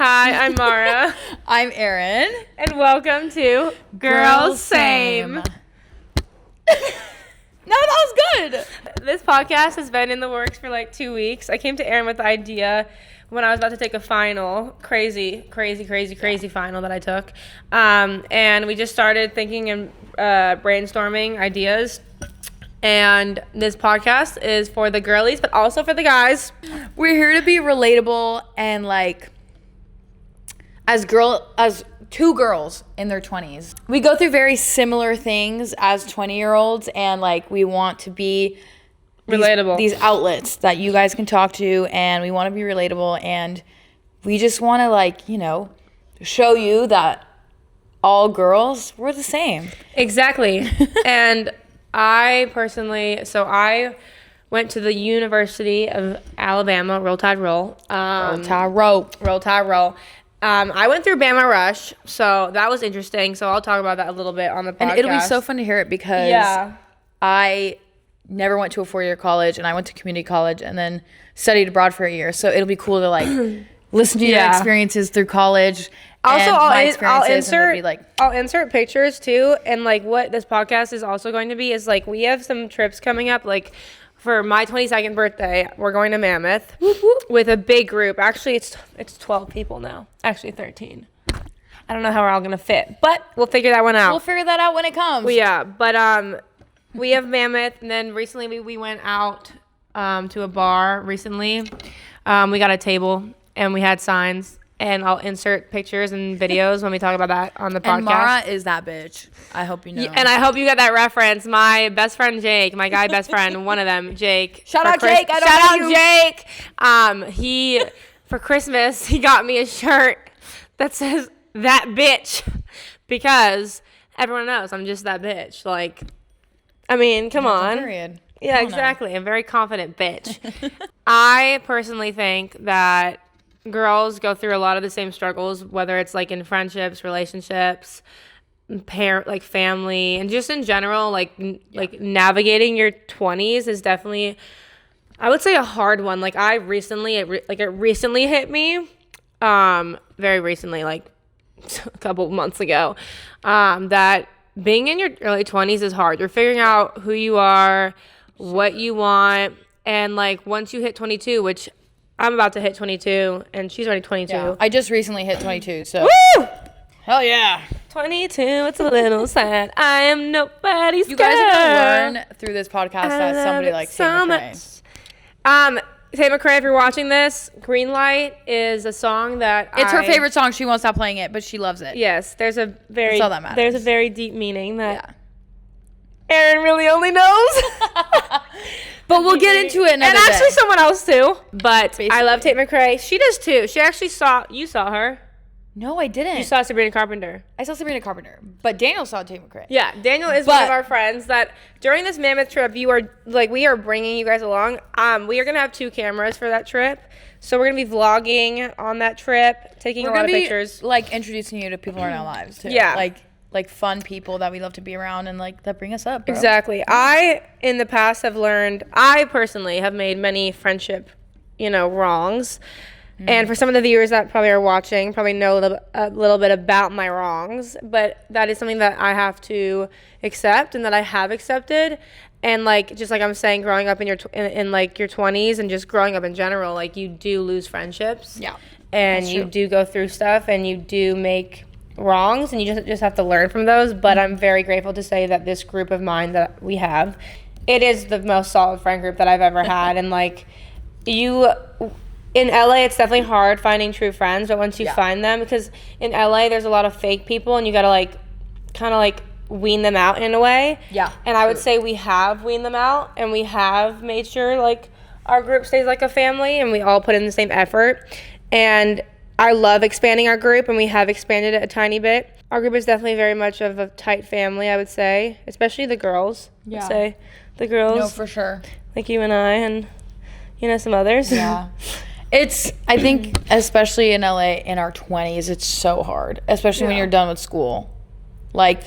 Hi, I'm Mara. I'm Erin. And welcome to Girls Same. No, that was good. This podcast has been in the works for like 2 weeks. I came to Erin with the idea when I was about to take a final, crazy final that I took. And we just started thinking and brainstorming ideas. And this podcast is for the girlies, but also for the guys. We're here to be relatable and like as two girls in their 20s. We go through very similar things as 20-year-olds, and like we want to be relatable. These outlets that you guys can talk to, and we want to be relatable, and we just want to like, you know, show you that all girls, we're the same. Exactly. And I went to the University of Alabama, Roll Tide Roll. Roll Tide Roll. Roll Tide Roll. I went through Bama Rush, so that was interesting. So I'll talk about that a little bit on the podcast. And it'll be so fun to hear it because I never went to a 4-year college, and I went to community college and then studied abroad for a year. So it'll be cool to like listen to your experiences through college. Also, I'll insert pictures too, and like what this podcast is also going to be is like we have some trips coming up. Like for my 22nd birthday, we're going to Mammoth with a big group. Actually, it's 12 people now. Actually, 13. I don't know how we're all gonna fit, but we'll figure that one out. We'll figure that out when it comes. Well, yeah, but we have Mammoth, and then recently we went out to a bar recently. We got a table and we had signs. And I'll insert pictures and videos when we talk about that on the podcast. And Mara is that bitch. I hope you know. And I hope you got that reference. My best friend Jake, my guy best friend, one of them, Jake. Shout out Jake. He for Christmas he got me a shirt that says "that bitch" because everyone knows I'm just that bitch. Like, I mean, come on. Period. Yeah, exactly. I'm a very confident bitch. I personally think that girls go through a lot of the same struggles, whether it's like in friendships, relationships, like family, and just in general, like navigating your 20s is definitely, I would say, a hard one. Like it recently hit me, very recently, like a couple of months ago, that being in your early 20s is hard. You're figuring out who you are, what you want, and like once you hit 22, which I'm about to hit 22, and she's already 22. Yeah, I just recently hit 22, so. Woo! Hell yeah. 22, it's a little sad. I am nobody's girl. You guys are going to learn through this podcast that somebody like Tay McRae. Tay McRae, if you're watching this, Green Light is a song that It's her favorite song. She won't stop playing it, but she loves it. Yes, there's a very deep meaning that Erin really only knows. But we'll get into it another day. And actually day. Someone else too. But Basically. I love Tate McRae. She does too. She actually you saw her. No, I didn't. You saw Sabrina Carpenter. I saw Sabrina Carpenter. But Daniel saw Tate McRae. Yeah, Daniel is one of our friends that during this Mammoth trip, we are bringing you guys along. We are going to have 2 cameras for that trip. So we're going to be vlogging on that trip, taking a lot of pictures. Like introducing you to people in our lives too. Yeah. Like fun people that we love to be around and like that bring us up, bro. Exactly. I in the past have learned, I personally have made many friendship, wrongs. And for some of the viewers that probably are watching, probably know a little bit about my wrongs, but that is something that I have to accept and that I have accepted. And like just like I'm saying, growing up in your 20s and just growing up in general, like you do lose friendships. Yeah. And you do go through stuff and you do make wrongs, and you just have to learn from those. But I'm very grateful to say that this group of mine that we have, it is the most solid friend group that I've ever had. And like in LA, it's definitely hard finding true friends, but once you find them, because in LA there's a lot of fake people and you gotta like kind of like wean them out in a way. Yeah. And I would say we have weaned them out, and we have made sure like our group stays like a family and we all put in the same effort. And I love expanding our group, and we have expanded it a tiny bit. Our group is definitely very much of a tight family, I would say, especially the girls. Yeah. I'd say the girls. No, for sure. Like you and I and, some others. Yeah. I think, especially in LA in our 20s, it's so hard, especially when you're done with school. Like,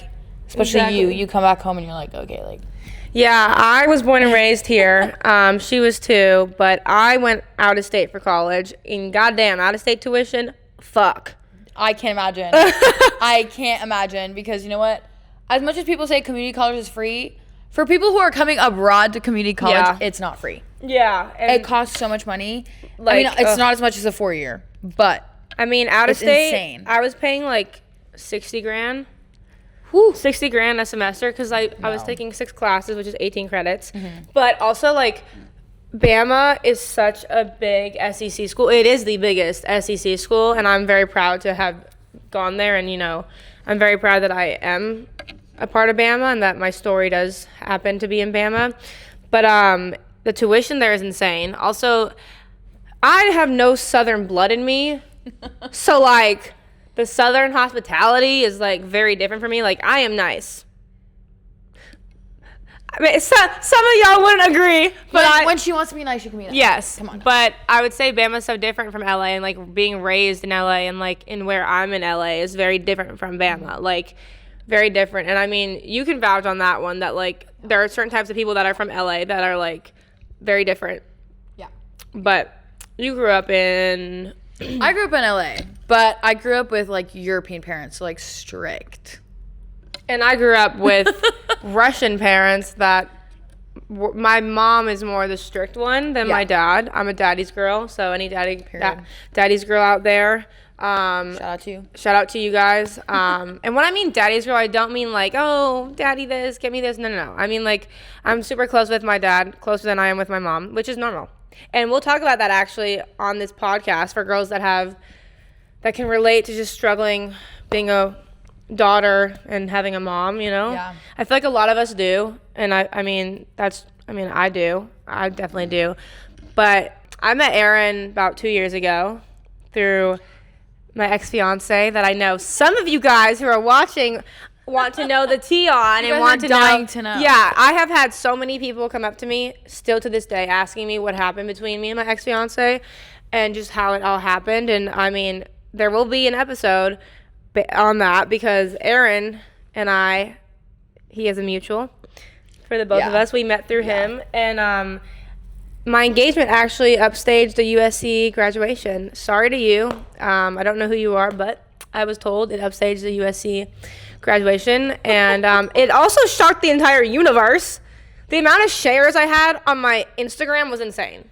especially you come back home and you're like, okay, like. Yeah, I was born and raised here. She was too, but I went out of state for college, and goddamn, out of state tuition fuck. I can't imagine. I can't imagine because you know what? As much as people say community college is free, for people who are coming abroad to community college, it's not free. Yeah. It costs so much money. Like, I mean, it's not as much as a 4-year, but I mean, out of state, insane. I was paying like $60,000. Whew. $60,000 a semester because I was taking 6 classes, which is 18 credits. But also, like, Bama is such a big SEC school. It is the biggest SEC school, and I'm very proud to have gone there. And, you know, I'm very proud that I am a part of Bama and that my story does happen to be in Bama. But the tuition there is insane. Also, I have no Southern blood in me. So, like, the Southern hospitality is, like, very different for me. Like, I am nice. I mean, some of y'all wouldn't agree, but when she wants to be nice, she can be nice. Yes, Come on. but I would say Bama's so different from LA, and like being raised in LA and like in where I'm in LA is very different from Bama, like very different. And I mean, you can vouch on that one that like there are certain types of people that are from LA that are like very different. Yeah. But you grew up in. I grew up in LA, but I grew up with like European parents, so like strict. And I grew up with Russian parents that my mom is more the strict one than my dad. I'm a daddy's girl, so any daddy's girl out there. Shout out to you. Shout out to you guys. And when I mean daddy's girl, I don't mean like, oh, daddy this, get me this. No. I mean like I'm super close with my dad, closer than I am with my mom, which is normal. And we'll talk about that actually on this podcast for girls that can relate to just struggling being a daughter and having a mom, you know? Yeah. I feel like a lot of us do. And I do. I definitely do. But I met Aaron about 2 years ago through my ex-fiance that I know some of you guys who are watching want to know the tea on and want to know. Yeah, I have had so many people come up to me still to this day asking me what happened between me and my ex-fiance and just how it all happened. And I mean, there will be an episode on that because Aaron and I, he is a mutual for the both of us. We met through him, and my engagement actually upstaged a USC graduation. Sorry to you. I don't know who you are, but I was told it upstaged the USC graduation, and it also shocked the entire universe. The amount of shares I had on my Instagram was insane.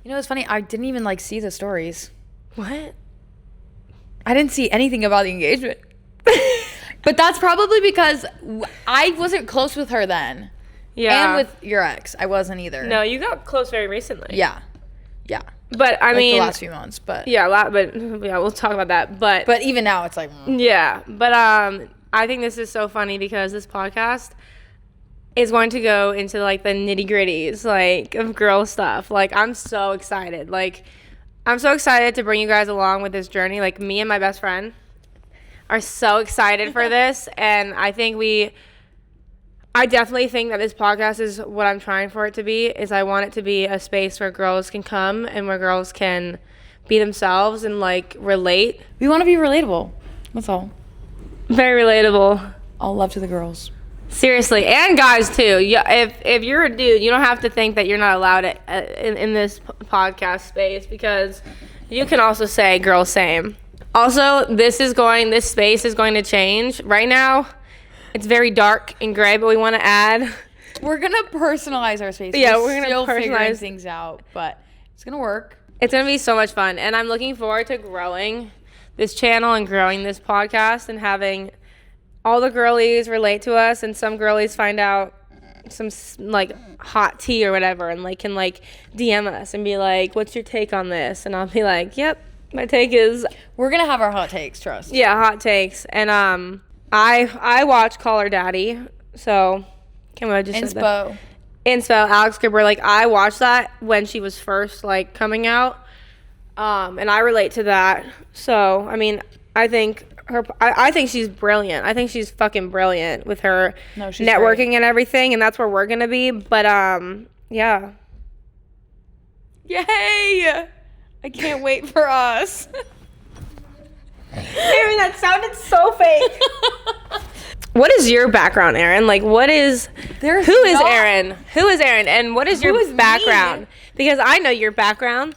You know, it's funny. I didn't even like see the stories. What? I didn't see anything about the engagement. But that's probably because I wasn't close with her then. Yeah. And with your ex, I wasn't either. No, you got close very recently. Yeah. But I mean, the last few months, but we'll talk about that. But even now, it's like yeah. But I think this is so funny because this podcast is going to go into like the nitty gritties, like of girl stuff. Like I'm so excited. Like I'm so excited to bring you guys along with this journey. Like me and my best friend are so excited for this, and I definitely think that this podcast is what I'm trying for it to be. Is I want it to be a space where girls can come and where girls can be themselves and like relate. We want to be relatable. That's all. Very relatable. All love to the girls. Seriously, and guys too. If you're a dude, you don't have to think that you're not allowed in this podcast space because you can also say girl same. Also, this space is going to change. Right now, it's very dark and gray, but we want to add. We're gonna personalize our space. Yeah, we're gonna still personalize figuring things out, but it's gonna work. It's gonna be so much fun, and I'm looking forward to growing this channel and growing this podcast and having all the girlies relate to us, and some girlies find out some like hot tea or whatever, and like can like DM us and be like, "What's your take on this?" And I'll be like, "Yep, my take is." We're gonna have our hot takes, trust. Yeah, hot takes, and I watch Call Her Daddy, so can we just Inspo Alex Gerber. Like I watched that when she was first like coming out, and I relate to that. So I mean, I think she's brilliant. I think she's fucking brilliant with her networking great. And everything, and that's where we're gonna be. But yeah. Yay! I can't wait for us. Aaron, that sounded so fake. What is your background, Aaron? Like, who is Aaron? Who is Aaron? And what is your background? Me? Because I know your background.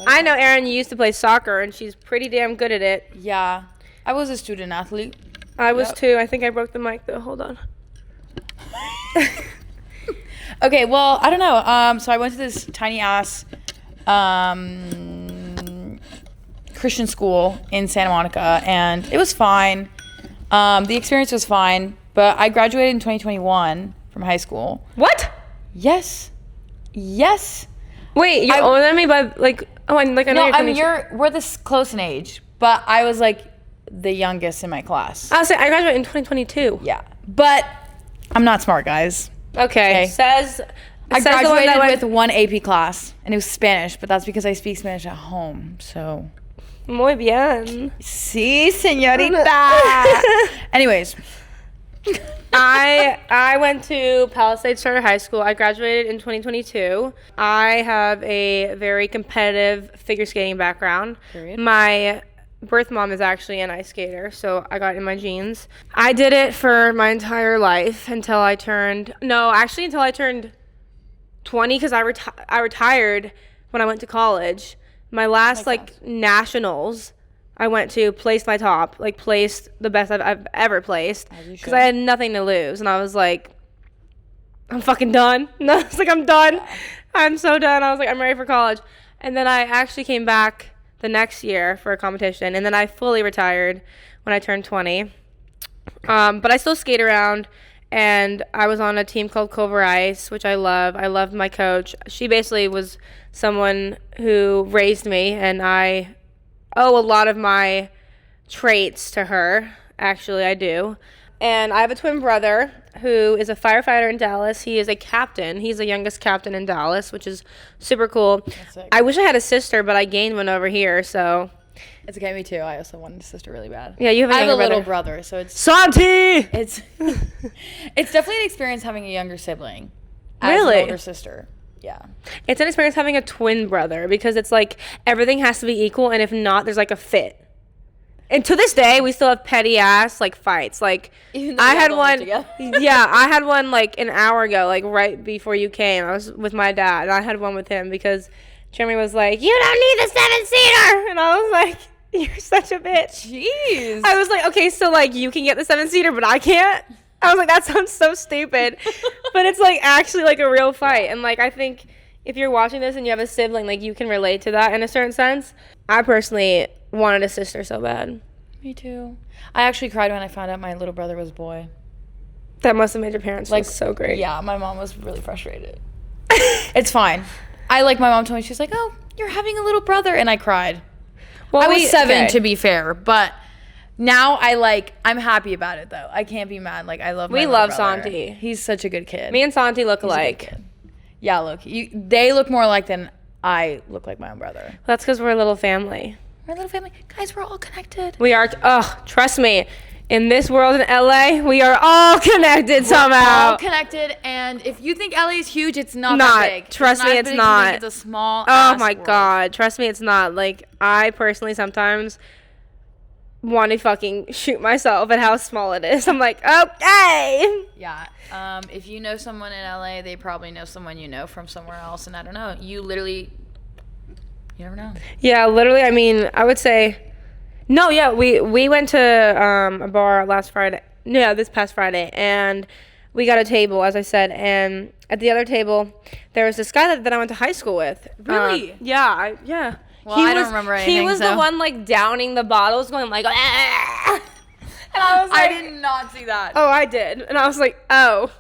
I know Erin used to play soccer, and she's pretty damn good at it. Yeah. I was a student athlete. I was too. I think I broke the mic, though. Hold on. Okay, well, I don't know. So I went to this tiny-ass Christian school in Santa Monica, and it was fine. The experience was fine, but I graduated in 2021 from high school. What? Yes. Wait, you're older than me by like. Oh, I know No, you're. I mean we're this close in age, but I was like the youngest in my class. I was saying I graduated in 2022. Yeah, but I'm not smart, guys. Okay. Says I the one that graduated with one AP class, and it was Spanish, but that's because I speak Spanish at home. So. Muy bien. Sí, señorita. Anyways. I went to Palisades Charter High School. I graduated in 2022. I have a very competitive figure skating background. Period. My birth mom is actually an ice skater, so I got it in my genes. I did it for my entire life until I turned 20 because I retired when I went to college. My last nationals I went to, placed my top, placed the best I've ever placed because I had nothing to lose, and I was like, I'm fucking done. No, I was like, I'm done. I'm so done. I was like, I'm ready for college. And then I actually came back the next year for a competition, and then I fully retired when I turned 20. But I still skate around, and I was on a team called Culver Ice, which I love. I loved my coach. She basically was someone who raised me, and I owe a lot of my traits to her. Actually, I do. And I have a twin brother who is a firefighter in Dallas. He is a captain. He's the youngest captain in Dallas, which is super cool. I wish I had a sister, but I gained one over here, so. It's okay, me too. I also wanted a sister really bad. Yeah, you have a younger brother. little brother, so it's Santi! It's definitely an experience having a younger sibling. Really? As an older sister. Yeah. It's an experience having a twin brother because it's like everything has to be equal, and if not, there's like a fit. And to this day, we still have petty ass fights. I had one. Yeah, I had one an hour ago, right before you came. I was with my dad, and I had one with him because Jeremy was like, "You don't need the 7-seater," and I was like, "You're such a bitch." Jeez. I was like, "Okay, so you can get the 7-seater, but I can't." I was like, that sounds so stupid. But it's actually a real fight. And I think if you're watching this and you have a sibling, you can relate to that in a certain sense. I personally wanted a sister so bad. Me too. I actually cried when I found out my little brother was a boy. That must have made your parents feel so great. Yeah, my mom was really frustrated. It's fine. My mom told me, she's like, "Oh, you're having a little brother," and I cried. Well, I was 7 to be fair, but now I'm happy about it though. I can't be mad. I love my little brother. Santi. He's such a good kid. Me and Santi look alike. Yeah, look. They look more alike than I look like my own brother. Well, that's because we're a little family. We're a little family. Guys, we're all connected. We are. Trust me. In this world in LA, we are all connected somehow. We're all connected, and if you think LA is huge, it's not that big. Trust me, it's not. It's a small Oh my God. Trust me, it's not. I personally sometimes want to fucking shoot myself at how small it is. I'm like, okay. Yeah. If you know someone in LA, they probably know someone you know from somewhere else, and I don't know. You never know. Yeah, literally. I mean, I would say, no. Yeah, we went to a bar last Friday. No, this past Friday, and we got a table, as I said, and at the other table, there was this guy that I went to high school with. Really? Yeah. Well, I don't remember anything. He was the one downing the bottles, going ah! And I was I did not see that. Oh, I did, and I was like, oh.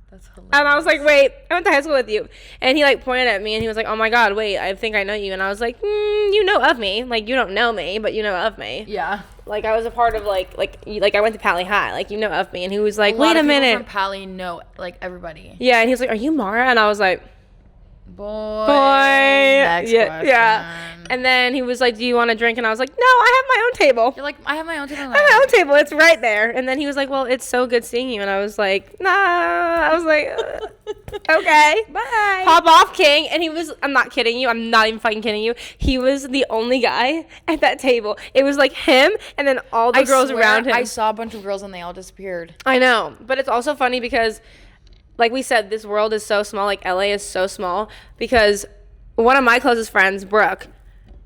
That's hilarious. And I was like, wait, I went to high school with you. And he pointed at me and he was like, oh my God, wait, I think I know you. And I was like, you know of me. You don't know me, but you know of me. Yeah. I was a part of I went to Pally High. You know of me. And he was like, wait a minute. From Pally know everybody. Yeah. And he was like, are you Mara? And I was like, boy. Next question. Yeah. And then he was like, do you want a drink? And I was like, no, I have my own table. You're like, I have my own table. I have my own table. It's right there. And then he was like, well, it's so good seeing you. And I was like, nah. I was like, okay. Bye. Pop off, King. And he was, I'm not kidding you. I'm not even fucking kidding you. He was the only guy at that table. It was him and then all the girls around him. I saw a bunch of girls and they all disappeared. I know. But it's also funny because, like we said, this world is so small. LA is so small because one of my closest friends, Brooke,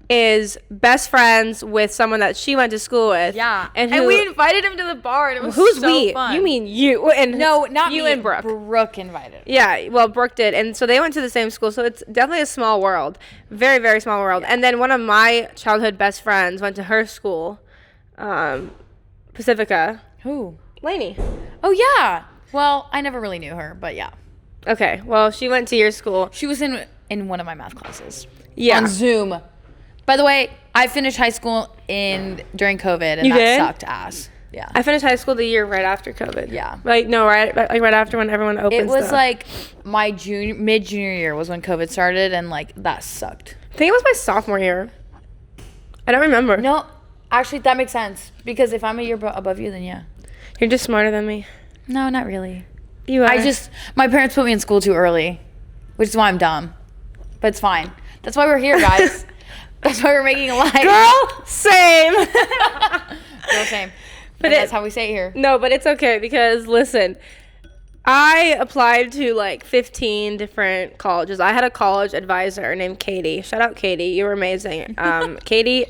is best friends with someone that she went to school with. Yeah. And we invited him to the bar, and it was who's so we? fun. You mean you? And No, not you me. and Brooke. Brooke invited him. Yeah, well, Brooke did. And so they went to the same school. So it's definitely a small world. Very, very small world. Yeah. And then one of my childhood best friends went to her school, Pacifica. Who? Lainey. Oh, yeah. Well, I never really knew her, but yeah. Okay, well, she went to your school. She was in one of my math classes. Yeah. On Zoom. By the way, I finished high school during COVID, and You that did? sucked ass. Yeah. I finished high school the year right after COVID. Yeah. Like, no, right after when everyone opened It was stuff. like my mid-junior year was when COVID started, and like that sucked. I think it was my sophomore year. I don't remember. No, actually, that makes sense. Because if I'm a year above you, then yeah. You're just smarter than me. No, not really. You are. My parents put me in school too early, which is why I'm dumb. But it's fine. That's why we're here, guys. That's why we're making a life. Girl, same. Girl, same. But that's how we say it here. No, but it's okay because, listen, I applied to like 15 different colleges. I had a college advisor named Katie. Shout out, Katie. You were amazing. Katie,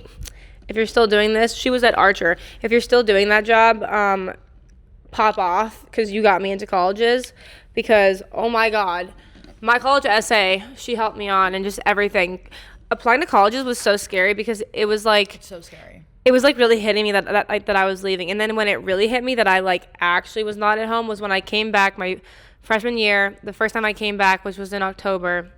if you're still doing this, she was at Archer. If you're still doing that job, pop off because you got me into colleges because, oh my God, my college essay, she helped me on and just everything. Applying to colleges was so scary because it was like So scary. it was like really hitting me that I was leaving. And then when it really hit me that I like actually was not at home was when I came back my freshman year, the first time I came back, which was in October.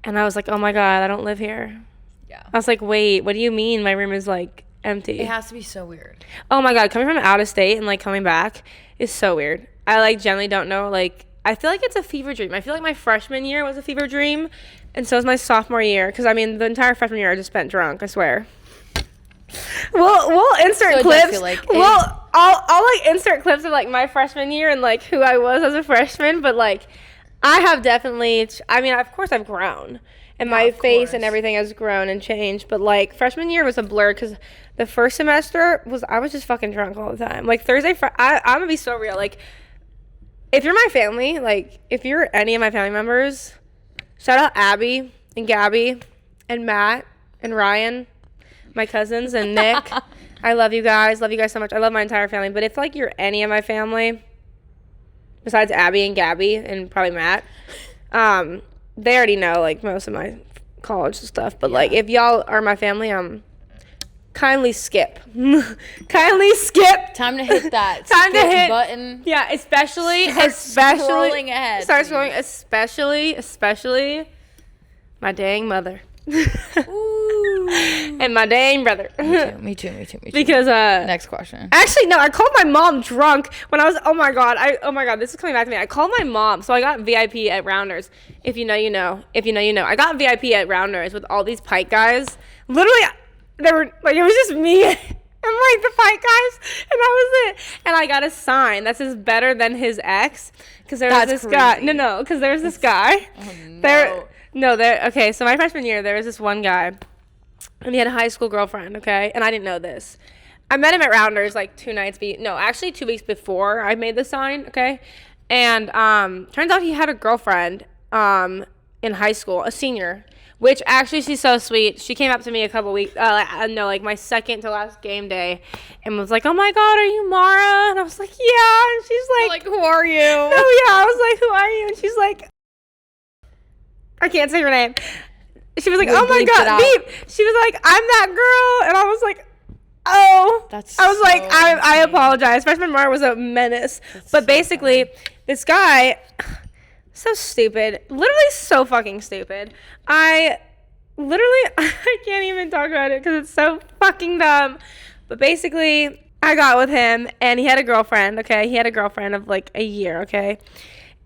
And I was like, oh my God, I don't live here. Yeah. I was like, wait, what do you mean my room is like empty? It has to be so weird. Oh my God, coming from out of state and like coming back is so weird. I like generally don't know, like I feel like it's a fever dream. I feel like my freshman year was a fever dream, and so was my sophomore year. Because I mean, the entire freshman year I just spent drunk. I swear. We'll insert So it does clips. feel like I'll like insert clips of like my freshman year and like who I was as a freshman. But like, I have definitely. I mean, of course I've grown, and my of face course. and everything has grown and changed. But like freshman year was a blur because the first semester I was just fucking drunk all the time. Like Thursday, I'm gonna be so real. Like, if you're my family, like if you're any of my family members, shout out Abby and Gabby and Matt and Ryan, my cousins, and Nick. I love you guys. Love you guys so much. I love my entire family. But if like you're any of my family, besides Abby and Gabby and probably Matt, they already know like most of my college stuff. But like if y'all are my family, kindly skip. Kindly skip. Time to hit that Time to skip hit button. Yeah, especially Scrolling ahead. Start scrolling, especially my dang mother. Ooh. And my dang brother. Me too. Because Next question. actually no, I called my mom drunk when I was oh my god, this is coming back to me. I called my mom. So I got VIP at Rounders. If you know, you know. If you know, you know. I got VIP at Rounders with all these Pike guys. Literally they were like it was just me and like the Pike guys and that was it. And I got a sign that says better than his ex because there was this guy. No, because there's this guy. Oh, no. Okay, so my freshman year there was this one guy and he had a high school girlfriend, okay? And I didn't know this. I met him at Rounders like 2 weeks before I made the sign, okay? And turns out he had a girlfriend in high school, a senior, which actually she's so sweet. She came up to me a couple weeks, like my second to last game day and was like, oh my God, are you Mara? And I was like, yeah. And she's like, Who are you? oh yeah. I was like, who are you? And she's like, I can't say her name. She was like, oh my God, beep. She was like, I'm that girl. And I was like, oh. I was like, I apologize. Freshman Mara was a menace. But basically, this guy, so stupid. Literally so fucking stupid. I can't even talk about it because it's so fucking dumb. But basically, I got with him and he had a girlfriend, okay? He had a girlfriend of like a year, okay?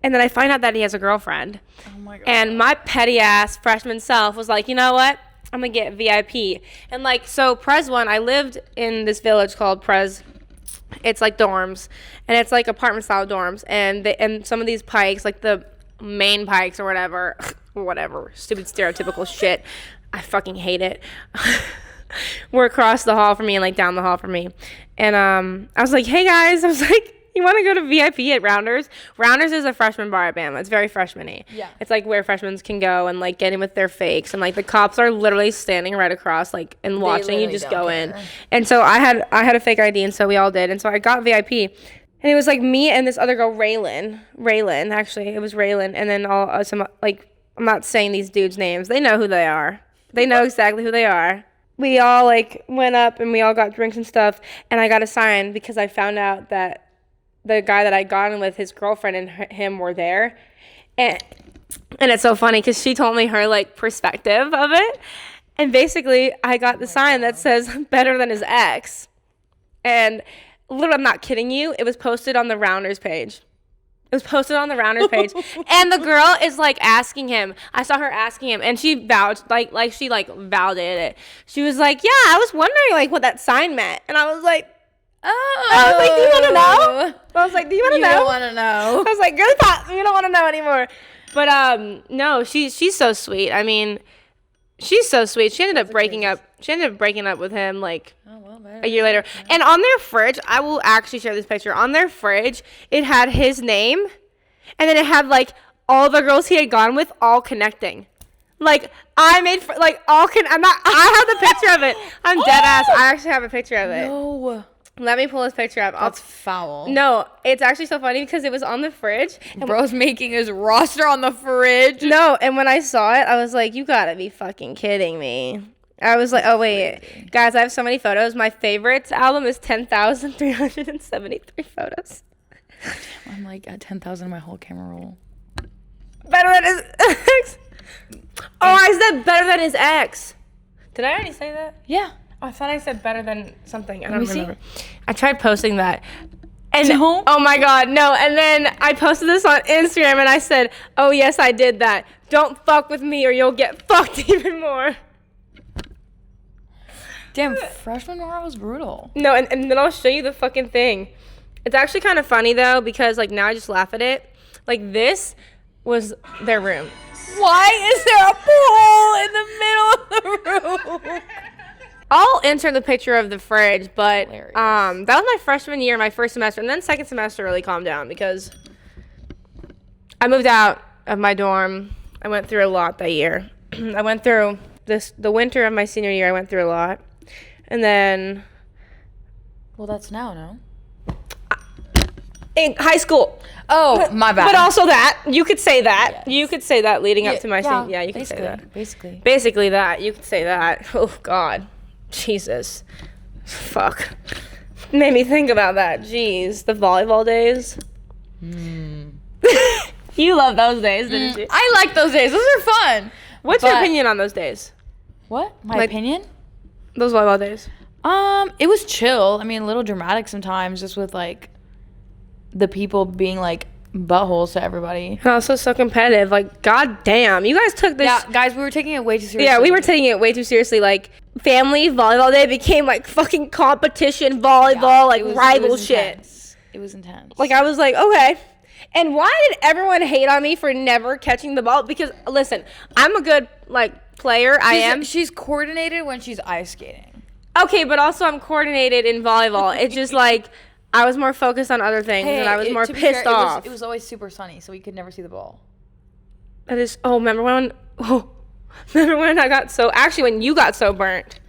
And then I find out that he has a girlfriend. Oh my God. And my petty ass freshman self was like, you know what? I'm going to get VIP. And like, so Pres 1, I lived in this village called Pres. It's like dorms. And it's like apartment style dorms. And some of these Pikes, like the main Pikes or whatever, stupid stereotypical shit. I fucking hate it. Were across the hall from me and like down the hall from me. And I was like, hey guys. I was like, You want to go to VIP at Rounders? Rounders is a freshman bar at Bama. It's very freshman-y. Yeah. It's like where freshmen can go and like get in with their fakes, and like the cops are literally standing right across, like, and watching you just go in. And so I had a fake ID, and so we all did, and so I got VIP, and it was like me and this other girl, Raylan. Actually, it was Raylan, and then all some like, I'm not saying these dudes' names. They know who they are. They know exactly who they are. We all like went up and we all got drinks and stuff, and I got a sign because I found out that the guy that I got in with, his girlfriend and him were there, and it's so funny because she told me her like perspective of it, and basically I got the sign that says better than his ex, and literally, I'm not kidding you, it was posted on the Rounders page. It was posted on the Rounders page, and the girl is like asking him. I saw her asking him, and she vouched, like she like validated it. She was like, "Yeah, I was wondering like what that sign meant," and I was like, "Oh." I was like, "Do you want to know?" I was like, "Do you want to know?" You don't want to know. I was like, "Girl, you don't want to know anymore." But no, she's so sweet. I mean, she's so sweet. She ended up breaking up. She ended up breaking up with him like a year later. And on their fridge, I will actually share this picture. On their fridge, it had his name, and then it had like all the girls he had gone with all connecting. Like I made like all I have the picture of it. I'm dead ass. I actually have a picture of it. No. Let me pull this picture up. That's foul. No, it's actually so funny because it was on the fridge. And bro's making his roster on the fridge. No, and when I saw it, I was like, you gotta be fucking kidding me. I was like, oh, wait. Guys, I have so many photos. My favorites album is 10,373 photos. I'm like at 10,000 my whole camera roll. Better than his ex. Oh, I said better than his ex. Did I already say that? Yeah. Oh, I thought I said better than something. I Let don't me remember. I tried posting that. And Don't. oh my God, no. And then I posted this on Instagram and I said, oh yes, I did that. Don't fuck with me or you'll get fucked even more. Damn, freshman Nora was brutal. No, and then I'll show you the fucking thing. It's actually kind of funny though, because like now I just laugh at it. Like this was their room. Why is there a pool in the middle of the room? I'll insert the picture of the fridge, but Hilarious. that was my freshman year, my first semester, and then second semester really calmed down because I moved out of my dorm. I went through a lot that year. I went through the winter of my senior year. I went through a lot, and then Well, that's now, no? in high school. Oh, my bad. But also that you could say that Yes. you could say that leading up to my senior. Yeah, you could say basically, that. Basically. Basically that you could say that. Oh God, Jesus, fuck. Made me think about that. Jeez, the volleyball days. You love those days, didn't you? I like those days. Those are fun. What's your opinion on those days? What? My Like- opinion? Those volleyball days. It was chill. I mean, a little dramatic sometimes, just with like the people being like buttholes to everybody. And also so competitive. Like, God damn, you guys took this. Yeah, guys, we were taking it way too seriously. Yeah, we were taking it way too seriously. Like, family volleyball day became like fucking competition volleyball, like rival shit. Intense. It was intense. Like, I was like, okay. And why did everyone hate on me for never catching the ball? Because, listen, I'm a good, like, player. I am. She's coordinated when she's ice skating. Okay, but also I'm coordinated in volleyball. It's just like, I was more focused on other things, and I was more pissed off. It was always super sunny, so we could never see the ball. That is, remember when I got so, actually, when you got so burnt.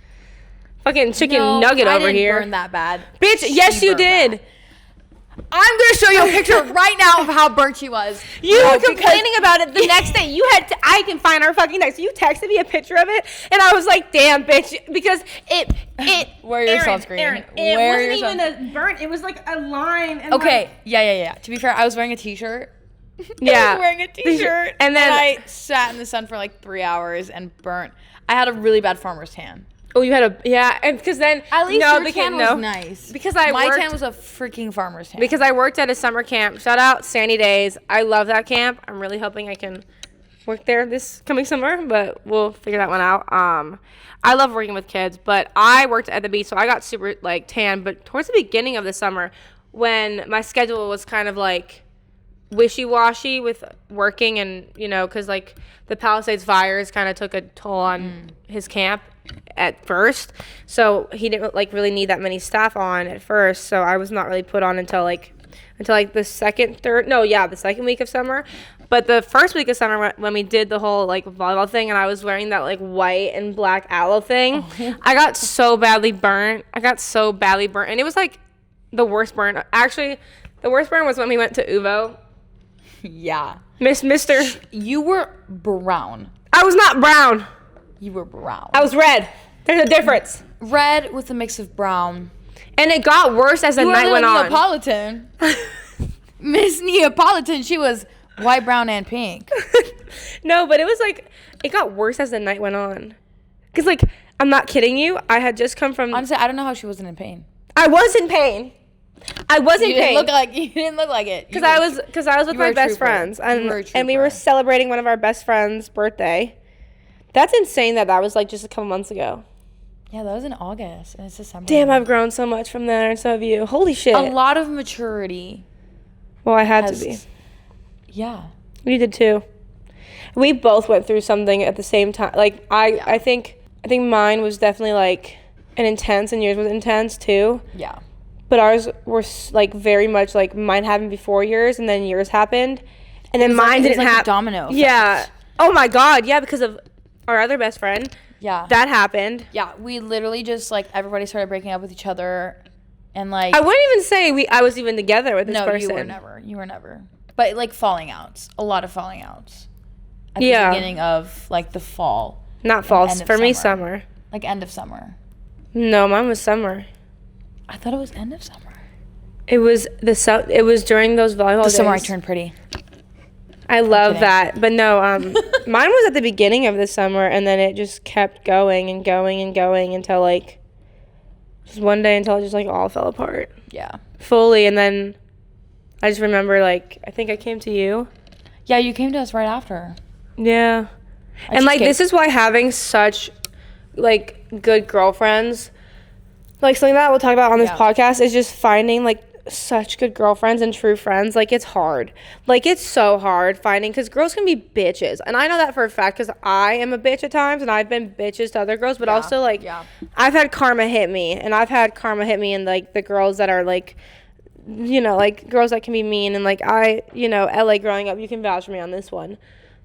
Fucking chicken nugget I over didn't here. burn that bad. Bitch, yes, you did. Bad. I'm gonna show you a picture right now of how burnt she was. You were complaining about it the next day. You had to, I can find our fucking text. You texted me a picture of it, and I was like, damn, bitch, because it Wear your sunscreen. Aaron, it wasn't even a burnt. It was like a line. And Okay, like, yeah. To be fair, I was wearing a t-shirt. Yeah. I was wearing a t-shirt, And then I sat in the sun for like 3 hours and burnt. I had a really bad farmer's tan. Oh, you had and because then At least no, your because, tan no, was nice. because My worked, tan was a freaking farmer's tan. because I worked at a summer camp. Shout out Sandy Days. I love that camp. I'm really hoping I can work there this coming summer, but we'll figure that one out. I love working with kids, but I worked at the beach, so I got super like tan. But towards the beginning of the summer, when my schedule was kind of like wishy-washy with working, and because like the Palisades fires kind of took a toll on his camp at first, so he didn't like really need that many staff on at first, so I was not really put on until like until like the second week of summer. But the first week of summer when we did the whole like volleyball thing and I was wearing that like white and black aloe thing, I got so badly burnt. And it was like the worst burn. Actually, the worst burn was when we went to Uvo. Yeah. Mister. You were brown. I was not brown. You were brown. I was red. There's a difference. Red with a mix of brown. And it got worse as the night went on. Neapolitan. Miss Neapolitan, she was white, brown, and pink. No, but it was like, it got worse as the night went on. Because, like, I'm not kidding you. I had just come from... Honestly, I don't know how she wasn't in pain. I was in pain. You didn't look like it. Because I was with my best friends. And we were celebrating one of our best friends' birthday. That's insane that was, like, just a couple months ago. Yeah, that was in August. And it's December. Damn, I've grown so much from there, and so have you. Holy shit. A lot of maturity. Well, I had to be. Yeah. We did too. We both went through something at the same time. Like I think mine was definitely like an intense, and yours was intense too. Yeah. But ours were like very much like mine happened before yours, and then yours happened, and then mine didn't happen. Domino effect. Yeah. Oh my God. Yeah, because of our other best friend. Yeah. That happened. Yeah. We literally just like everybody started breaking up with each other, and like I wouldn't even say I was even together with this person. No, you were never. But like falling outs, a lot of falling outs. At the beginning of like the fall. Not fall. For me, summer. Like end of summer. No, mine was summer. I thought it was end of summer. It was it was during those volleyball days. The summer I turned pretty. I love that. But no, mine was at the beginning of the summer, and then it just kept going and going and going until like just one day until it just like all fell apart. Yeah. Fully, and then I just remember, like, I think I came to you. Yeah, you came to us right after. Yeah. And, like, this is why having such, like, good girlfriends, like, something that we'll talk about on this podcast is just finding, like, such good girlfriends and true friends. Like, it's hard. Like, it's so hard finding, because girls can be bitches. And I know that for a fact because I am a bitch at times, and I've been bitches to other girls, but also, like, I've had karma hit me. And I've had karma hit me in, like, the girls that are, like, you know, like girls that can be mean, and like LA growing up, you can vouch for me on this one.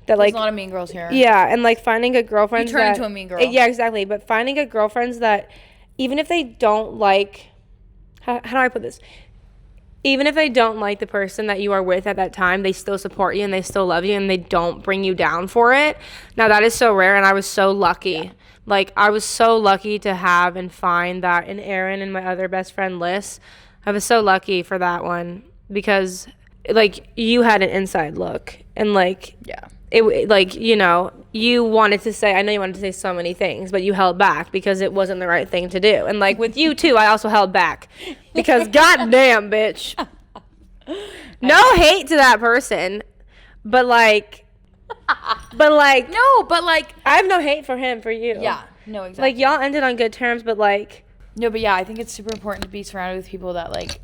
That like there's a lot of mean girls here. Yeah, and like finding good girlfriends. You turn into a mean girl. Yeah, exactly. But finding good girlfriends that even if they don't like, how do I put this? Even if they don't like the person that you are with at that time, they still support you and they still love you and they don't bring you down for it. Now that is so rare, and I was so lucky. Yeah. Like I was so lucky to have and find that in Erin and my other best friend Liz. I was so lucky for that one because, like, you had an inside look. And, like, it like, you know, you wanted to say, I know you wanted to say so many things, but you held back because it wasn't the right thing to do. And, like, with you, too, I also held back because, goddamn, bitch. No hate to that person, but, like. No, but, like. I have no hate for him, for you. Yeah, no, exactly. Like, y'all ended on good terms, but, like. No, but yeah, I think it's super important to be surrounded with people that, like,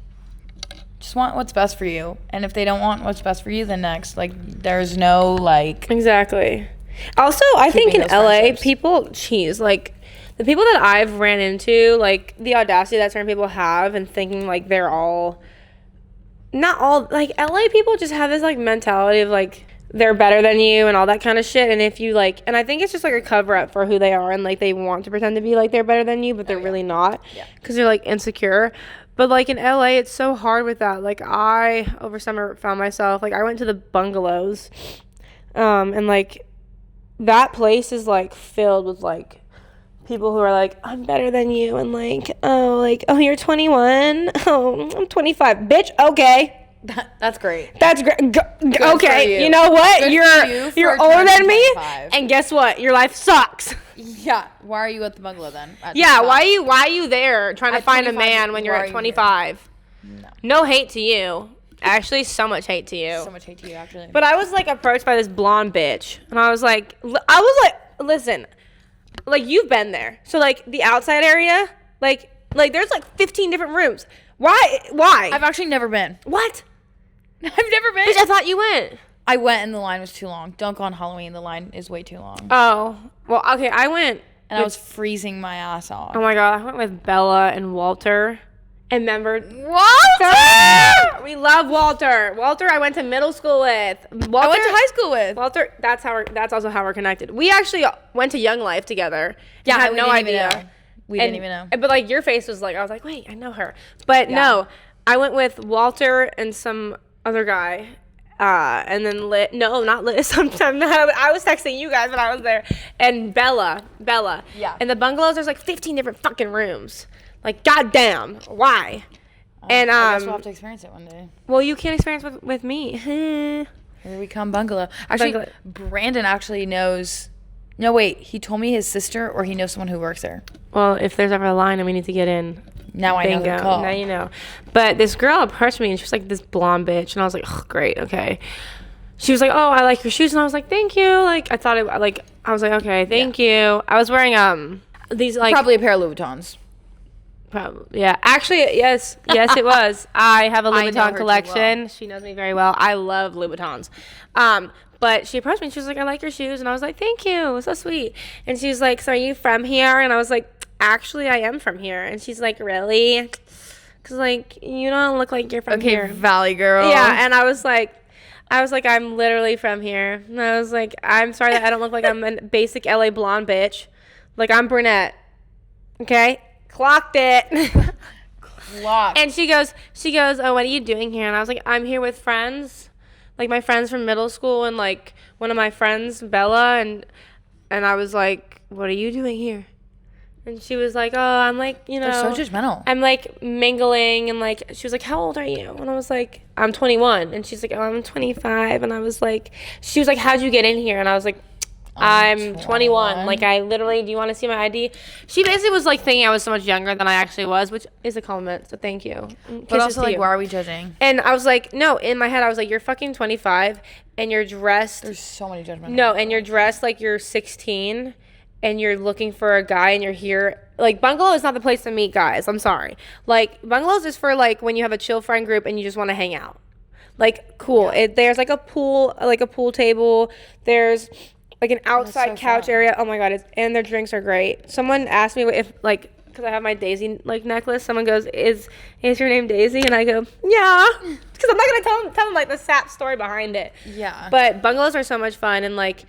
just want what's best for you. And if they don't want what's best for you, then next. Like, there's no, like... Exactly. Also, I think in LA, people, like, the people that I've ran into, like, the audacity that certain people have and thinking, like, they're all... Not all... Like, LA people just have this, like, mentality of, like... They're better than you and all that kind of shit. And if you like, and I think it's just like a cover up for who they are, and like they want to pretend to be like they're better than you, but they're really not, because they're like insecure. But like in LA, it's so hard with that. Like I over summer found myself like I went to the bungalows, and like that place is like filled with like people who are like, I'm better than you, and like oh you're 21, oh I'm 25, bitch, okay. That's great. That's great. Okay, you know what? You're older than me, and guess what? Your life sucks. Yeah. Why are you at the bungalow then? Yeah. Why are you there trying to find a man when you're at 25? No hate to you. Actually, so much hate to you. So much hate to you, actually. But I was like approached by this blonde bitch, and I was like, listen, like you've been there. So like the outside area, like there's like 15 different rooms. Why? I've actually never been. What? I've never been. Bitch, I thought you went. I went and the line was too long. Don't go on Halloween. The line is way too long. Oh. Well, okay, I went. And I was freezing my ass off. Oh my God, I went with Bella and Walter. And remember, Walter! we love Walter. Walter, I went to middle school with. Walter, I went to high school with. Walter, that's also how we're connected. We actually went to Young Life together. Yeah, I had we no didn't even idea. know. We didn't even know. But like your face was like, I was like, wait, I know her. But no, I went with Walter and some other guy. And then not Liz. I was texting you guys when I was there. And Bella. Yeah. And the bungalows, there's like 15 different fucking rooms. Like, goddamn, why? And I guess we'll have to experience it one day. well, you can't experience with me. Here we come, bungalow. Actually, Brandon actually knows. No, wait. He told me his sister, or he knows someone who works there. Well, if there's ever a line and we need to get in, Now I know bingo. the call. Now you know. But this girl approached me and she was like this blonde bitch, and I was like, oh, great, okay. She was like, oh, I like your shoes, and I was like, thank you. Like I thought it like I was like, okay, thank you. I was wearing these like Probably a pair of Louis Vuittons. Probably, yeah. Actually, yes, it was. I have a I Louis know Vuitton her too collection. well. She knows me very well. I love Louis Vuittons. But she approached me and she was like, I like your shoes. And I was like, thank you. So sweet. And she was like, so are you from here? And I was like, actually, I am from here. And she's like, really? Because, like, you don't look like you're from here. Valley girl. Yeah, and I was like, I'm literally from here. And I was like, I'm sorry that I don't look like I'm a basic LA blonde bitch. Like, I'm brunette. Okay? Clocked it. Locked. And she goes, oh, what are you doing here? And I was like, I'm here with friends. Like, my friends from middle school and, like, one of my friends, Bella. And I was like, what are you doing here? And she was like, oh, I'm like, you know. They're so judgmental. I'm like mingling and like, she was like, how old are you? And I was like, I'm 21. And she's like, oh, I'm 25. And I was like, she was like, how'd you get in here? And I was like, I'm 21. Like, I literally, do you want to see my ID? She basically was like thinking I was so much younger than I actually was, which is a compliment. So thank you. But also, like, why are we judging? And I was like, no, in my head, I was like, you're fucking 25 and you're dressed. There's so many judgmental. No, and you're dressed like you're 16 and you're looking for a guy and you're here. Like, bungalow is not the place to meet guys. I'm sorry. Like, bungalows is for, like, when you have a chill friend group and you just want to hang out. Like, cool. Yeah. There's, like, a pool table. There's, like, an outside couch area. Oh, my God. And their drinks are great. Someone asked me if, like, because I have my Daisy, like, necklace. Someone goes, is your name Daisy? And I go, yeah. Because I'm not going to tell them, like, the sap story behind it. Yeah. But bungalows are so much fun. And, like,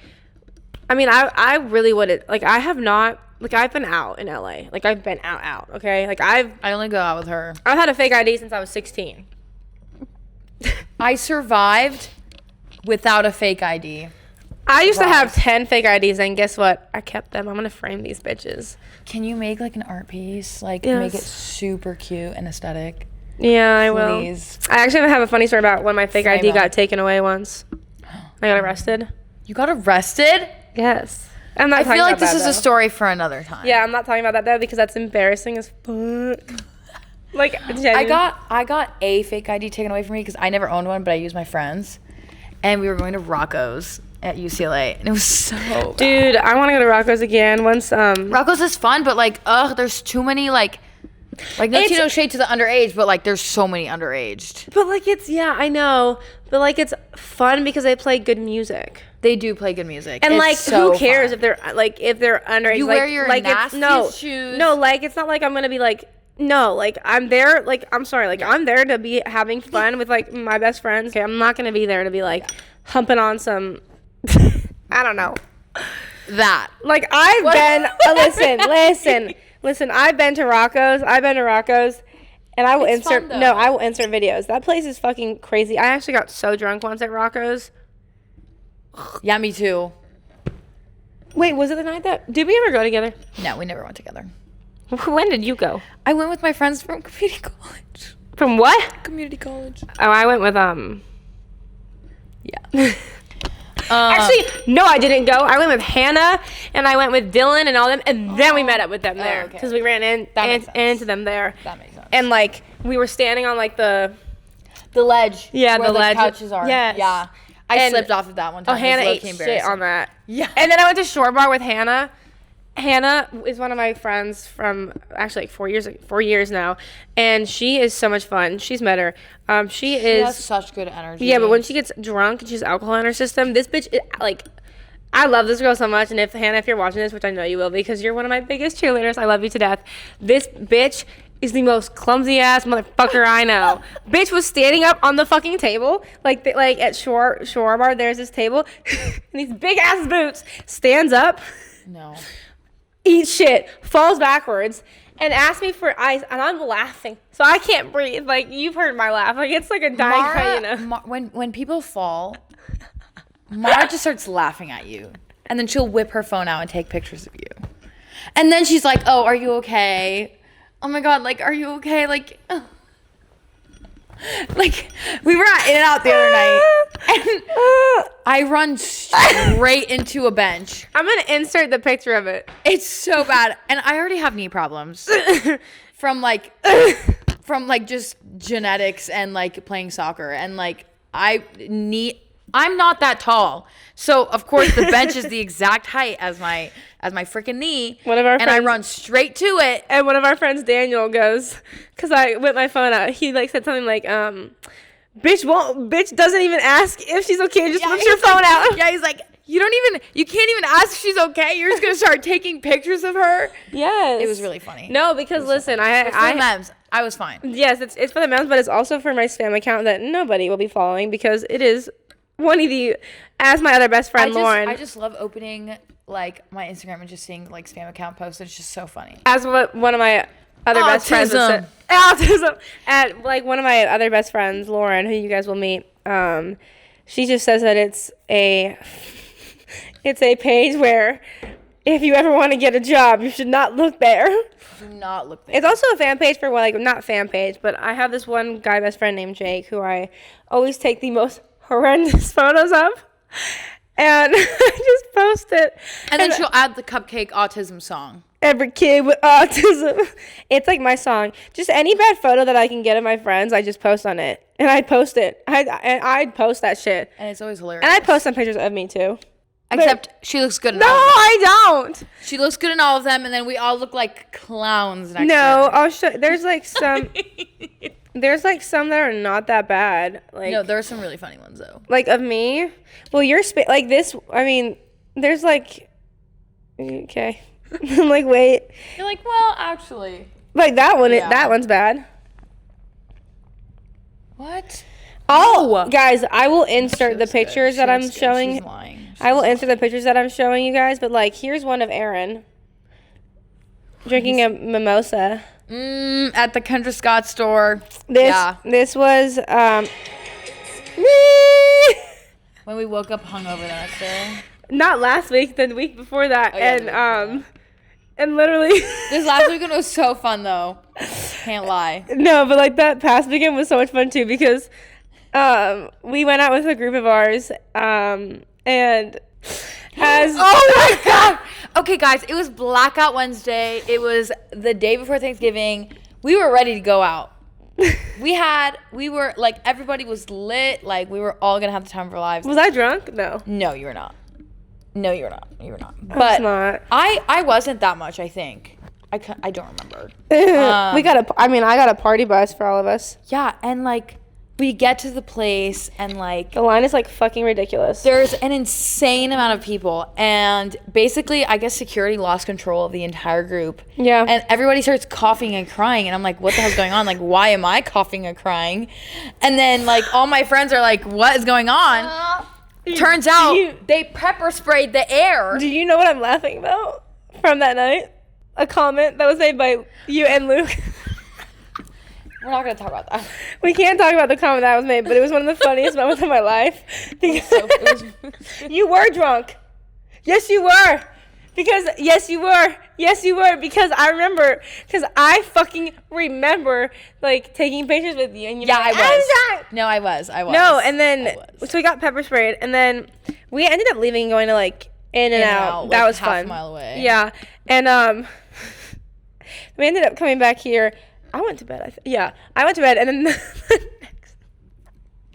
I mean, I really would. Like, I have not. Like, I've been out in LA. Like, I've been out. Okay. Like, I only go out with her. I've had a fake ID since I was 16. I survived without a fake ID. I used to have 10 fake IDs, and guess what? I kept them. I'm gonna frame these bitches. Can you make like an art piece? Like, Yes. make it super cute and aesthetic. Yeah, I will. Please. I actually have a funny story about when my fake Frame ID it. got taken away once. I got arrested. You got arrested? Yes. I'm not I talking feel like about this that, is though. a story for another time. Yeah, I'm not talking about that though because that's embarrassing as fuck. Like, I got a fake ID taken away from me because I never owned one, but I used my friends, and we were going to Rocco's at UCLA, and it was so bad. Dude, I want to go to Rocco's again. Once Rocco's is fun, but like, there's too many like no shade to the underage, but like, there's so many underaged. But like, it's, yeah, I know, but like, it's fun because they play good music. They do play good music, And it's like, so who cares fun. if they're underage? You like, wear your like nastiest shoes. No, like, it's not like I'm gonna be like, no, like, I'm there, like, I'm sorry, like, I'm there to be having fun with like my best friends. Okay, I'm not gonna be there to be like humping on some, I don't know. that. Like, I've been, listen, I've been to Rocco's, and I will It's insert, fun, no, though. I will insert videos. That place is fucking crazy. I actually got so drunk once at Rocco's. Yeah, me too. Wait, was it the night did we ever go together? No, we never went together. When did you go? I went with my friends from community college. From what? Community college. Oh, I went with, Yeah. Actually, no, I didn't go. I went with Hannah, and I went with Dylan and all them, and then we met up with them there. okay. Because we ran makes sense. into them there. That makes sense. And, like, we were standing on, like, the ledge. Yeah, where the ledge. couches are. Yes. Yeah. I And- slipped off of that one Oh, time. Hannah It was ate low-key shit embarrassing. on that. Yeah. And then I went to Shore Bar with Hannah. Hannah is one of my friends from actually like 4 years now, and she is so much fun. She's met her. She is has such good energy. Yeah, but when she gets drunk and she has alcohol in her system, this bitch, like, I love this girl so much. And if Hannah, if you're watching this, which I know you will, because you're one of my biggest cheerleaders, I love you to death. This bitch is the most clumsy ass motherfucker I know. Bitch was standing up on the fucking table, like at Shore Bar. There's this table, and these big ass boots. Stands up, No. eats shit, falls backwards, and asks me for ice, and I'm laughing, so I can't breathe. Like, you've heard my laugh. Like, it's like a dying hyena. When people fall, Mara just starts laughing at you, and then she'll whip her phone out and take pictures of you, and then she's like, "Oh, are you okay? Oh my God, like, are you okay? Like, like we were at In-N-Out the other night, and I run straight into a bench. I'm gonna insert the picture of it. It's so bad, and I already have knee problems from like just genetics and like playing soccer, and like I'm not that tall, so of course the bench is the exact height as my freaking knee. I run straight to it. And one of our friends, Daniel, goes, because I whipped my phone out. He like said something like, bitch doesn't even ask if she's okay. Just whips your phone out. Yeah, he's like, you can't even ask if she's okay. You're just gonna start taking pictures of her. Yes, it was really funny. No, because listen, I memes. I was fine. Yes, it's for the memes, but it's also for my spam account that nobody will be following because it is one of the, as my other best friend Lauren. I just love opening like my Instagram and just seeing like spam account posts. It's just so funny. As what one of my other best friends said, autism. And like one of my other best friends, Lauren, who you guys will meet, she just says that it's a page where if you ever want to get a job, you should not look there. Do not look there. It's also a fan page for like, not fan page, but I have this one guy best friend named Jake who I always take the most horrendous photos of, and I just post it, and then she'll add the cupcake autism song. Every kid with autism. It's like my song. Just any bad photo that I can get of my friends, I just post on it, and I post it. I'd post that shit, and it's always hilarious. And I post some pictures of me too. Except she looks good in No, all of them. I don't. She looks good in all of them, and then we all look like clowns next to No, her. I'll show. There's like some. There's like some that are not that bad. Like, no, there are some really funny ones though. Like of me. Well, you're like this. I mean, there's like. Okay. I'm like, wait. You're like, well, actually. Like that one. Yeah. That one's bad. What? Oh, guys, I will insert the pictures that I'm showing. She's lying. I will insert the pictures that I'm showing you guys. But like, here's one of Aaron drinking a mimosa. At the Kendra Scott store. This was when we woke up hungover the next day. Not last week, the week before that. Oh, yeah, and literally this last weekend was so fun though. Can't lie. No, but like that past weekend was so much fun too because we went out with a group of ours and as oh my God. Okay, guys, it was Blackout Wednesday. It was the day before Thanksgiving. We were ready to go out. We were like, everybody was lit. Like, we were all gonna have the time of our lives. Was I drunk? No. No, you were not. No, you were not. You were not. But not. I wasn't that much, I think. I don't remember. I got a party bus for all of us. Yeah, and like, we get to the place and like the line is like fucking ridiculous. There's an insane amount of people, and basically I guess security lost control of the entire group. Yeah. And everybody starts coughing and crying, and I'm like, what the hell's going on? Like, why am I coughing and crying? And then like all my friends are like, what is going on? Turns out they pepper sprayed the air. Do you know what I'm laughing about from that night? A comment that was made by you and Luke. We're not going to talk about that. We can't talk about the comment that was made, but it was one of the funniest moments of my life. Because you were drunk. Yes, you were. Because, yes, you were. Yes, you were. Because I remember. Because I fucking remember, like, taking pictures with you. And you I was. No, I was. No, and then, so we got pepper sprayed. And then we ended up leaving and going to, like, In-N-Out. That was fun. Half a mile away. Yeah. And, we ended up coming back here. I went to bed. I went to bed, and then the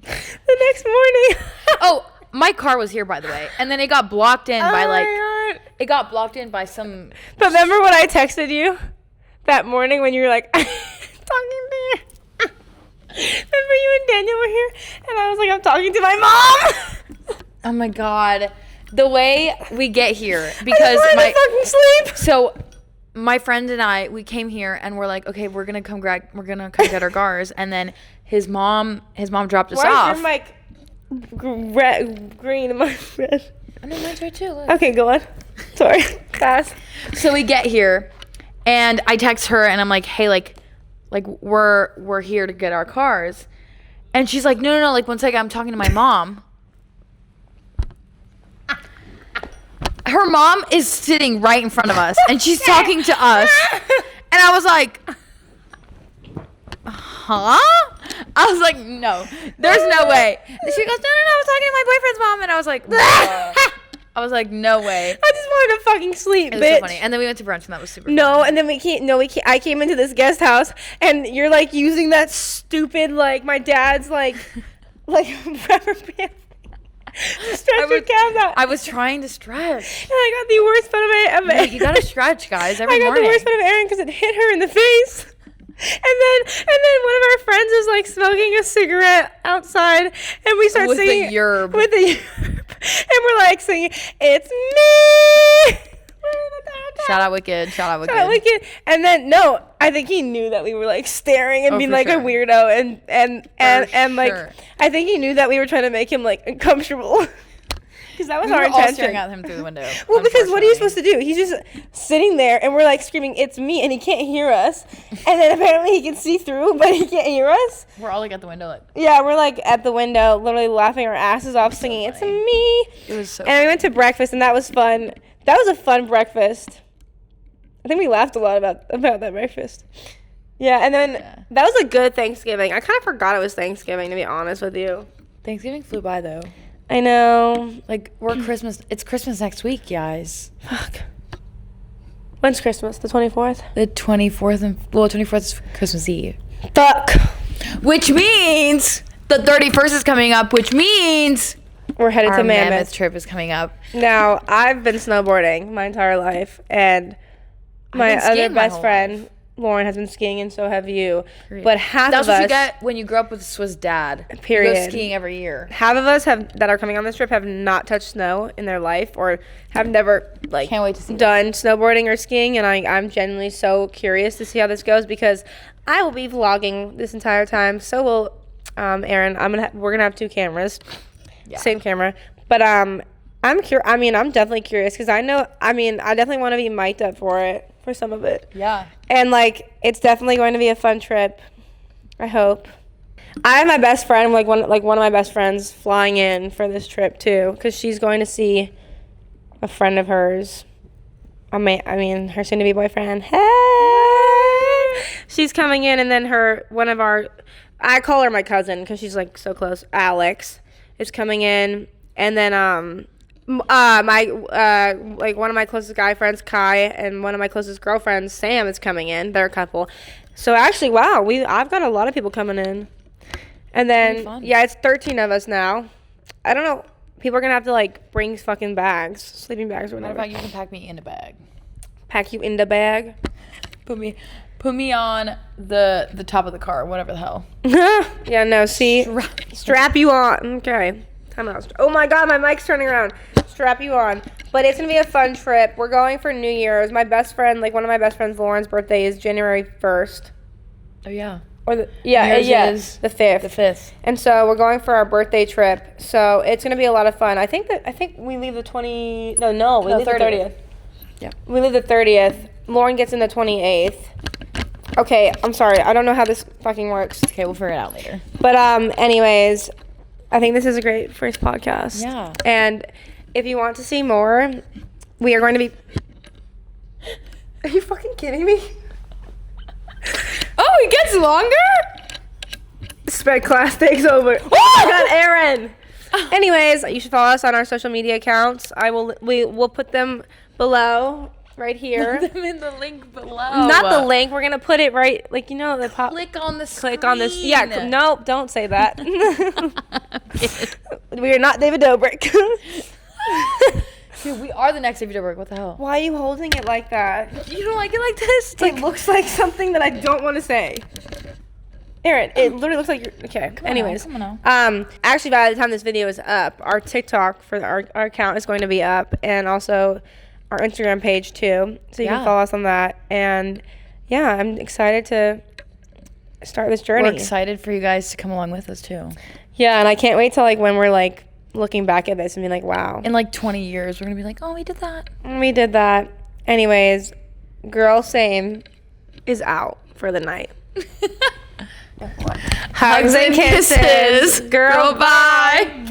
next morning. Oh, my car was here, by the way, and then it got blocked in by like. It got blocked in by some. But remember when I texted you that morning when you were like talking to you? Remember you and Daniel were here, and I was like, I'm talking to my mom. Oh my God, the way we get here because I fucking sleep. So. my friend and I, we came here and we're like, okay, we're gonna come get our cars, and then his mom dropped us off. Why is your mic green and mine's red? I know mine's red too. Look. Okay, go on. Sorry, fast. So we get here, and I text her and I'm like, hey, like we're here to get our cars, and she's like, no, like 1 second, I'm talking to my mom. Her mom is sitting right in front of us, and she's talking to us. And I was like, huh? I was like, no, there's no way. And she goes, no, I was talking to my boyfriend's mom. And I was like, I was like, no way. I just wanted to fucking sleep, It was so funny. And then we went to brunch, and that was super fun. And then we can't. I came into this guest house, and you're like using that stupid, like, my dad's like rubber band. Stretch your calves out. I was trying to stretch. And I got the worst photo of Erin. You gotta stretch, guys, every morning. I got the worst photo of Erin because it hit her in the face. And then one of our friends is like smoking a cigarette outside, and we start singing with the yerb. And we're like singing, "It's me." Shout out Wicked. And then I think he knew that we were like staring and being like a weirdo, and like I think he knew that we were trying to make him like uncomfortable. Because that was our intention. All staring at him through the window. Well, because what are you supposed to do? He's just sitting there, and we're like screaming, "It's me!" and he can't hear us. And then apparently he can see through, but he can't hear us. We're all like at the window, like. Yeah, we're like at the window, literally laughing our asses off, singing, "It's me!" It was so. And we went to breakfast, and that was fun. That was a fun breakfast. I think we laughed a lot about that breakfast. Yeah, and then that was a good Thanksgiving. I kind of forgot it was Thanksgiving, to be honest with you. Thanksgiving flew by though. I know. Like it's Christmas next week, guys. Fuck. When's Christmas? The 24th? The 24th 24th is Christmas Eve. Fuck. Which means the 31st is coming up, which means we're headed to Mammoth. Mammoth trip is coming up. Now, I've been snowboarding my entire life, and my other best friend, Lauren, has been skiing, and so have you. Great. But half That's of us... what you get when you grow up with a Swiss dad. Period. You go skiing every year. Half of us that are coming on this trip have not touched snow in their life, or have never Can't wait to see done snowboarding or skiing, and I'm genuinely so curious to see how this goes, because I will be vlogging this entire time. So will Erin. We're gonna have two cameras, same camera. But I'm definitely curious, because I definitely want to be mic'd up for some of it. Yeah. And like, it's definitely going to be a fun trip. I hope. I have my best friend, one of my best friends, flying in for this trip too, because she's going to see a friend of hers. Her soon-to-be boyfriend. Hey, she's coming in, and then I call her my cousin because she's like so close. Alex is coming in, and then one of my closest guy friends, Kai, and one of my closest girlfriends, Sam, is coming in. They're a couple. So actually, wow, I've got a lot of people coming in. And then it's 13 of us now. I don't know. People are gonna have to like bring fucking bags, sleeping bags or whatever. Matter of fact, you can pack me in a bag. Pack you in the bag. Put me on the top of the car, whatever the hell. Yeah, no. See, strap you on. Okay. Time out. Oh my God, my mic's turning around. Strap you on. But it's gonna be a fun trip. We're going for New Year's. My best friend, one of my best friends, Lauren's birthday is January 1st. Oh yeah. Or is the 5th. The 5th. And so we're going for our birthday trip. So it's gonna be a lot of fun. I think we leave the 20. No, we leave 30th. the 30th. Yeah. We leave the 30th. Lauren gets in the 28th. Okay, I'm sorry. I don't know how this fucking works. Okay, we'll figure it out later. But anyways, I think this is a great first podcast. Yeah. And if you want to see more, we are going to be... Are you fucking kidding me? Oh, it gets longer? Sped class takes over. Oh my God, Erin! Anyways, you should follow us on our social media accounts. We'll put them below, right here. Put them in the link below. Not the link. We're gonna put it right, the pop. Click on the screen. Click on this. Yeah. No, don't say that. We are not David Dobrik. Dude, we are the next David Dobrik. What the hell? Why are you holding it like that? You don't like it like this? It looks like something that I don't want to say. Erin, it literally looks like you're... Okay, anyways. Come on. Actually, by the time this video is up, our TikTok for our account is going to be up. And also, our Instagram page too, so you Yeah. can follow us on that. And yeah, I'm excited to start this journey. We're excited for you guys to come along with us too. Yeah, and I can't wait till like when we're like looking back at this and being like, wow, In like 20 years, we're gonna be like, oh, we did that. we did that. Anyways, Girl Same is out for the night. Hugs and kisses. Girl, bye.